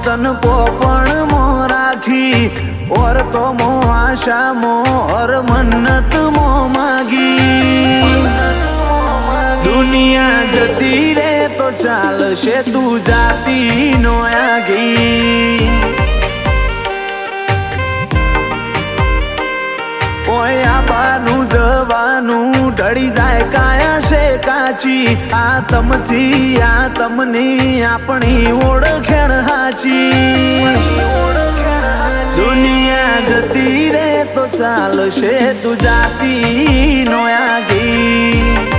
તન પોપણ મો રાખી ઓર તો મો આશા મો ઓર મન્નત મો માગી દુનિયા જતી રે તો ચાલશે તું જાતી નો આગી ઓય આબાનું જવાનું ઢળી જાય કાયા છે કાચી આ તમની આપણી ઓળખેણ હાચી દુનિયા જતી રે તો ચાલશે તું જાતી નો આગી